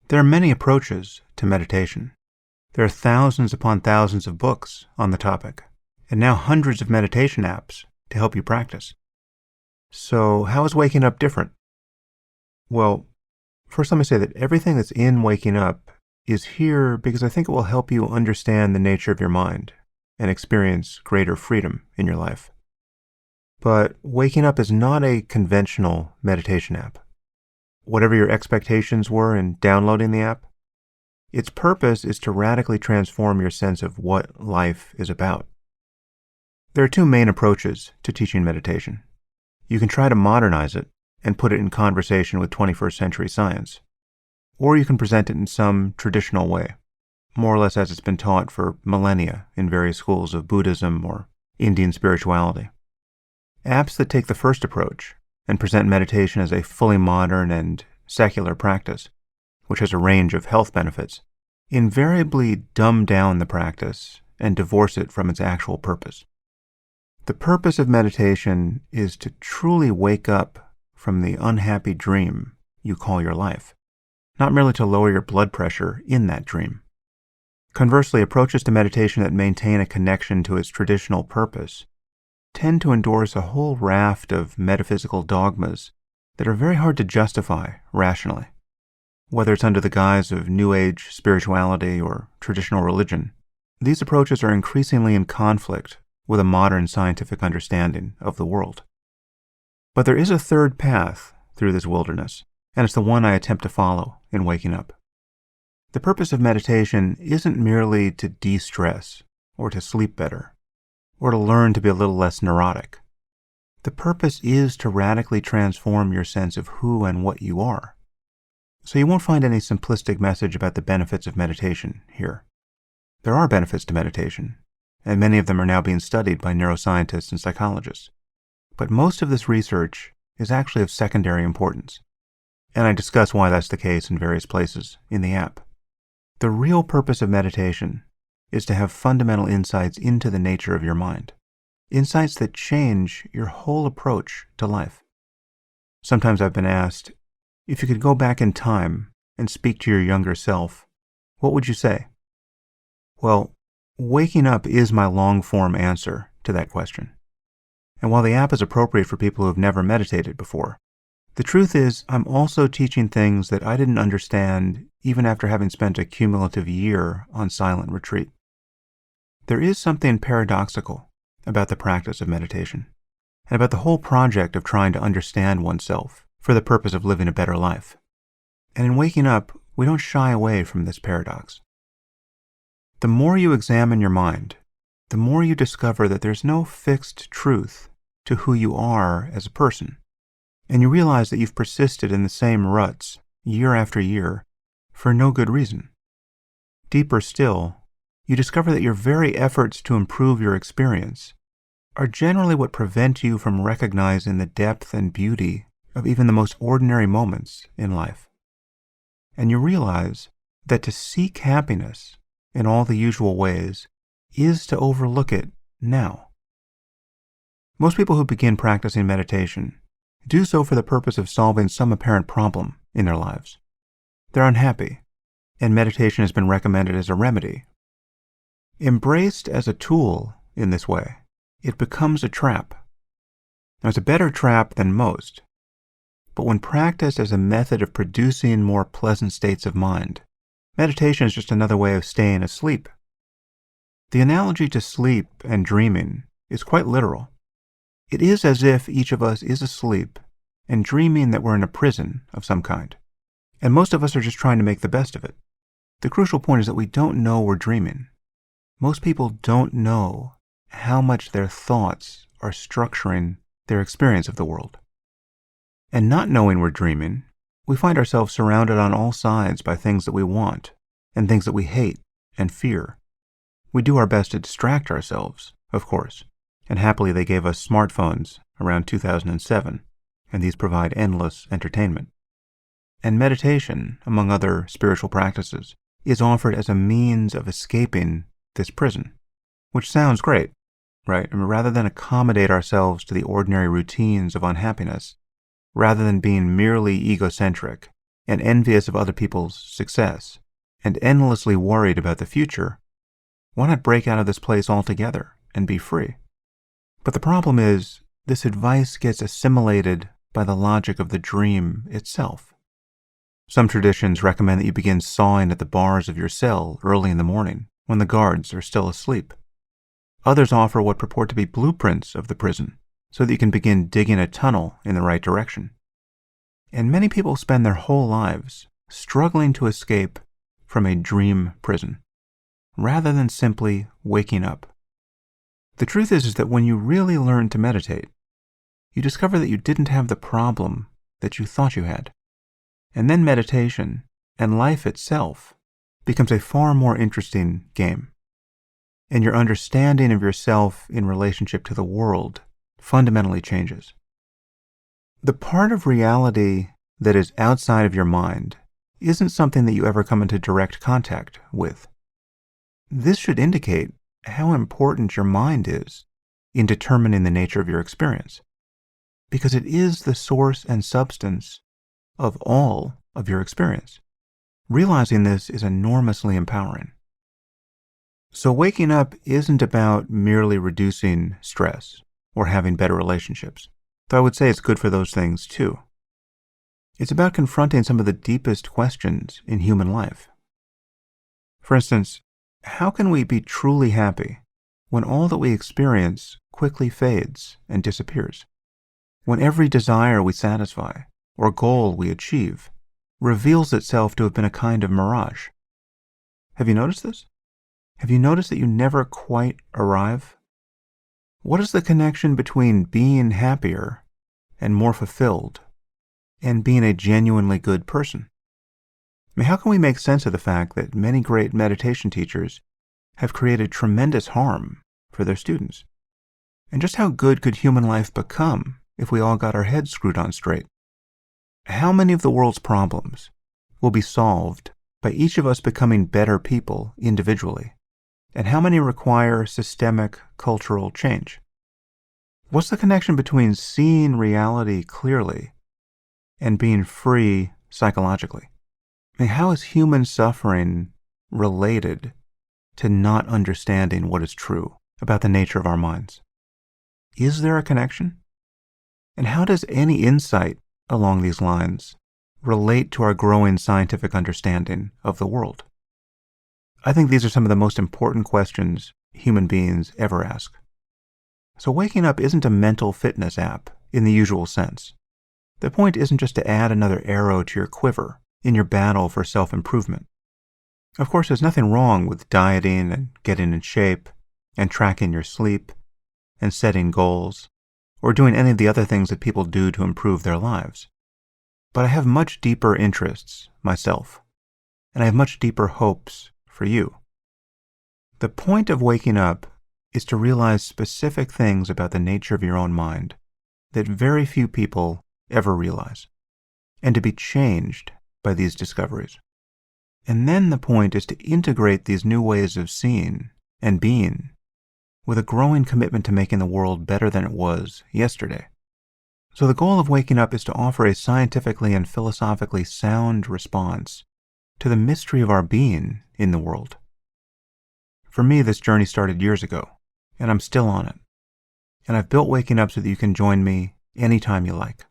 There are many approaches to meditation. There are thousands upon thousands of books on the topic, and now hundreds of meditation apps to help you practice. So, how is waking up different? Well, first let me say that everything that's in waking up is here because I think it will help you understand the nature of your mind and experience greater freedom in your life. But waking up is not a conventional meditation app. Whatever your expectations were in downloading the app, its purpose is to radically transform your sense of what life is about. There are two main approaches to teaching meditation. You can try to modernize it and put it in conversation with 21st century science, or you can present it in some traditional way, more or less as it's been taught for millennia in various schools of Buddhism or Indian spirituality. Apps that take the first approach and present meditation as a fully modern and secular practice, which has a range of health benefits, invariably dumb down the practice and divorce it from its actual purpose. The purpose of meditation is to truly wake up from the unhappy dream you call your life, not merely to lower your blood pressure in that dream. Conversely, approaches to meditation that maintain a connection to its traditional purpose tend to endorse a whole raft of metaphysical dogmas that are very hard to justify rationally. Whether it's under the guise of New Age spirituality or traditional religion, these approaches are increasingly in conflict with a modern scientific understanding of the world. But there is a third path through this wilderness, and it's the one I attempt to follow in waking up. The purpose of meditation isn't merely to de-stress or to sleep better, or to learn to be a little less neurotic. The purpose is to radically transform your sense of who and what you are. So you won't find any simplistic message about the benefits of meditation here. There are benefits to meditation, and many of them are now being studied by neuroscientists and psychologists. But most of this research is actually of secondary importance, and I discuss why that's the case in various places in the app. The real purpose of meditation is to have fundamental insights into the nature of your mind, insights that change your whole approach to life. Sometimes I've been asked, if you could go back in time and speak to your younger self, what would you say? Well, waking up is my long-form answer to that question. And while the app is appropriate for people who have never meditated before, the truth is I'm also teaching things that I didn't understand even after having spent a cumulative year on silent retreat. There is something paradoxical about the practice of meditation, and about the whole project of trying to understand oneself for the purpose of living a better life. And in waking up, we don't shy away from this paradox. The more you examine your mind, the more you discover that there's no fixed truth to who you are as a person, and you realize that you've persisted in the same ruts year after year for no good reason. Deeper still, you discover that your very efforts to improve your experience are generally what prevent you from recognizing the depth and beauty of even the most ordinary moments in life. And you realize that to seek happiness in all the usual ways is to overlook it now. Most people who begin practicing meditation do so for the purpose of solving some apparent problem in their lives. They're unhappy, and meditation has been recommended as a remedy. Embraced as a tool in this way, it becomes a trap. Now, it's a better trap than most, but when practiced as a method of producing more pleasant states of mind, meditation is just another way of staying asleep. The analogy to sleep and dreaming is quite literal. It is as if each of us is asleep and dreaming that we're in a prison of some kind, and most of us are just trying to make the best of it. The crucial point is that we don't know we're dreaming. Most people don't know how much their thoughts are structuring their experience of the world. And not knowing we're dreaming, we find ourselves surrounded on all sides by things that we want and things that we hate and fear. We do our best to distract ourselves, of course, and happily they gave us smartphones around 2007, and these provide endless entertainment. And meditation, among other spiritual practices, is offered as a means of escaping this prison, which sounds great, right? I mean, rather than accommodate ourselves to the ordinary routines of unhappiness, rather than being merely egocentric and envious of other people's success, and endlessly worried about the future, why not break out of this place altogether and be free? But the problem is, this advice gets assimilated by the logic of the dream itself. Some traditions recommend that you begin sawing at the bars of your cell early in the morning when the guards are still asleep. Others offer what purport to be blueprints of the prison so that you can begin digging a tunnel in the right direction. And many people spend their whole lives struggling to escape from a dream prison, rather than simply waking up. The truth is that when you really learn to meditate, you discover that you didn't have the problem that you thought you had. And then meditation and life itself becomes a far more interesting game. And your understanding of yourself in relationship to the world fundamentally changes. The part of reality that is outside of your mind isn't something that you ever come into direct contact with. This should indicate how important your mind is in determining the nature of your experience, because it is the source and substance of all of your experience. Realizing this is enormously empowering. So waking up isn't about merely reducing stress or having better relationships, though I would say it's good for those things too. It's about confronting some of the deepest questions in human life. For instance, how can we be truly happy when all that we experience quickly fades and disappears? When every desire we satisfy or goal we achieve reveals itself to have been a kind of mirage? Have you noticed this? Have you noticed that you never quite arrive? What is the connection between being happier and more fulfilled and being a genuinely good person? I mean, how can we make sense of the fact that many great meditation teachers have created tremendous harm for their students? And just how good could human life become if we all got our heads screwed on straight? How many of the world's problems will be solved by each of us becoming better people individually? And how many require systemic cultural change? What's the connection between seeing reality clearly and being free psychologically? I mean, how is human suffering related to not understanding what is true about the nature of our minds? Is there a connection? And how does any insight along these lines relate to our growing scientific understanding of the world? I think these are some of the most important questions human beings ever ask. So waking up isn't a mental fitness app in the usual sense. The point isn't just to add another arrow to your quiver in your battle for self-improvement. Of course, there's nothing wrong with dieting and getting in shape and tracking your sleep and setting goals or doing any of the other things that people do to improve their lives. But I have much deeper interests myself, and I have much deeper hopes for you. The point of waking up is to realize specific things about the nature of your own mind that very few people ever realize, and to be changed by these discoveries. And then the point is to integrate these new ways of seeing and being with a growing commitment to making the world better than it was yesterday. So the goal of waking up is to offer a scientifically and philosophically sound response to the mystery of our being in the world. For me, this journey started years ago, and I'm still on it. And I've built Waking Up so that you can join me anytime you like.